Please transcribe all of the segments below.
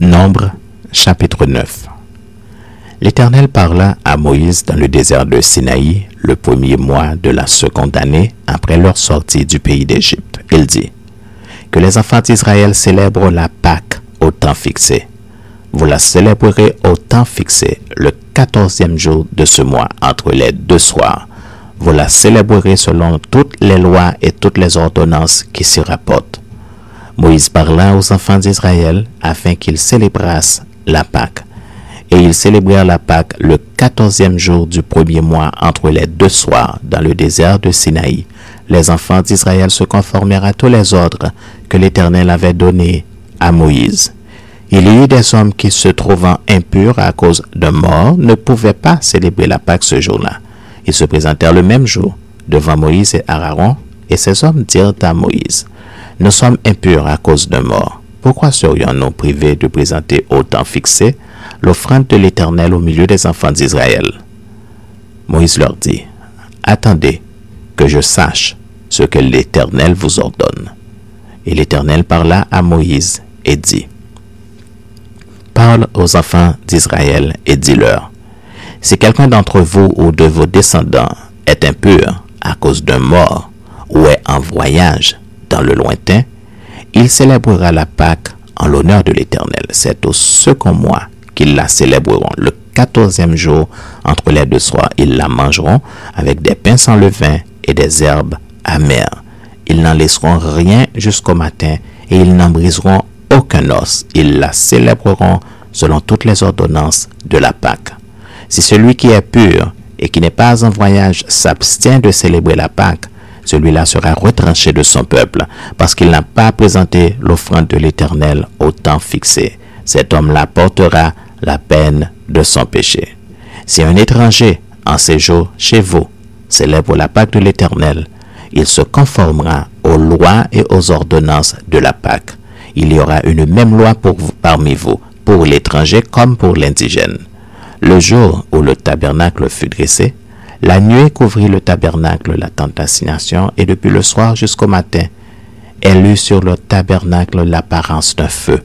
Nombre, chapitre 9. L'Éternel parla à Moïse dans le désert de Sinaï, le premier mois de la seconde année après leur sortie du pays d'Égypte. Il dit, que les enfants d'Israël célèbrent la Pâque au temps fixé. Vous la célébrerez au temps fixé, le 14e jour de ce mois, entre les deux soirs. Vous la célébrerez selon toutes les lois et toutes les ordonnances qui s'y rapportent. Moïse parla aux enfants d'Israël afin qu'ils célébrassent la Pâque. Et ils célébrèrent la Pâque le 14e jour du premier mois entre les deux soirs dans le désert de Sinaï. Les enfants d'Israël se conformèrent à tous les ordres que l'Éternel avait donnés à Moïse. Il y eut des hommes qui, se trouvant impurs à cause d'un mort, ne pouvaient pas célébrer la Pâque ce jour-là. Ils se présentèrent le même jour devant Moïse et Aaron, et ces hommes dirent à Moïse, « Nous sommes impurs à cause d'un mort. Pourquoi serions-nous privés de présenter au temps fixé l'offrande de l'Éternel au milieu des enfants d'Israël ?» Moïse leur dit, « Attendez que je sache ce que l'Éternel vous ordonne. » Et l'Éternel parla à Moïse et dit, « Parle aux enfants d'Israël et dis-leur, si quelqu'un d'entre vous ou de vos descendants est impur à cause d'un mort ou est en voyage dans le lointain, il célébrera la Pâque en l'honneur de l'Éternel. C'est au second mois qu'ils la célébreront. Le 14e jour, entre les deux soirs, ils la mangeront avec des pains sans levain et des herbes amères. Ils n'en laisseront rien jusqu'au matin et ils n'en briseront aucun os. Ils la célébreront selon toutes les ordonnances de la Pâque. Si celui qui est pur et qui n'est pas en voyage s'abstient de célébrer la Pâque, celui-là sera retranché de son peuple, parce qu'il n'a pas présenté l'offrande de l'Éternel au temps fixé. Cet homme-là portera la peine de son péché. Si un étranger en séjour chez vous célèbre la Pâque de l'Éternel, il se conformera aux lois et aux ordonnances de la Pâque. Il y aura une même loi parmi vous, pour l'étranger comme pour l'indigène. Le jour où le tabernacle fut dressé, la nuée couvrit le tabernacle, la tente d'assignation, et depuis le soir jusqu'au matin, elle eut sur le tabernacle l'apparence d'un feu.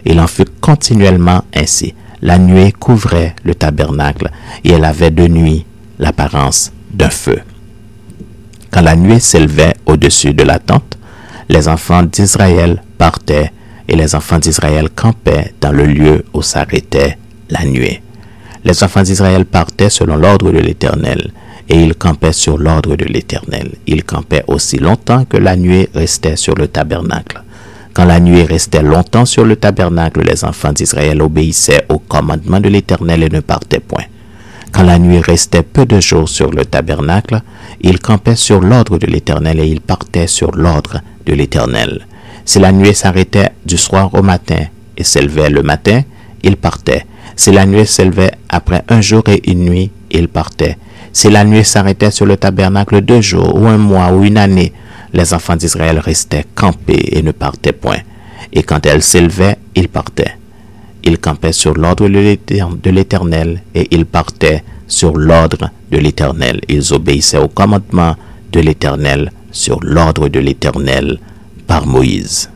Il en fut continuellement ainsi. La nuée couvrait le tabernacle, et elle avait de nuit l'apparence d'un feu. Quand la nuée s'élevait au-dessus de la tente, les enfants d'Israël partaient, et les enfants d'Israël campaient dans le lieu où s'arrêtait la nuée. Les enfants d'Israël partaient selon l'ordre de l'Éternel, et ils campaient sur l'ordre de l'Éternel. Ils campaient aussi longtemps que la nuée restait sur le tabernacle. Quand la nuée restait longtemps sur le tabernacle, les enfants d'Israël obéissaient au commandement de l'Éternel et ne partaient point. Quand la nuée restait peu de jours sur le tabernacle, ils campaient sur l'ordre de l'Éternel et ils partaient sur l'ordre de l'Éternel. Si la nuée s'arrêtait du soir au matin et s'élevait le matin, ils partaient. Si la nuée s'élevait après un jour et une nuit, ils partaient. Si la nuée s'arrêtait sur le tabernacle 2 jours, ou un mois, ou une année, les enfants d'Israël restaient campés et ne partaient point. Et quand elle s'élevait, ils partaient. Ils campaient sur l'ordre de l'Éternel et ils partaient sur l'ordre de l'Éternel. Ils obéissaient au commandement de l'Éternel sur l'ordre de l'Éternel par Moïse.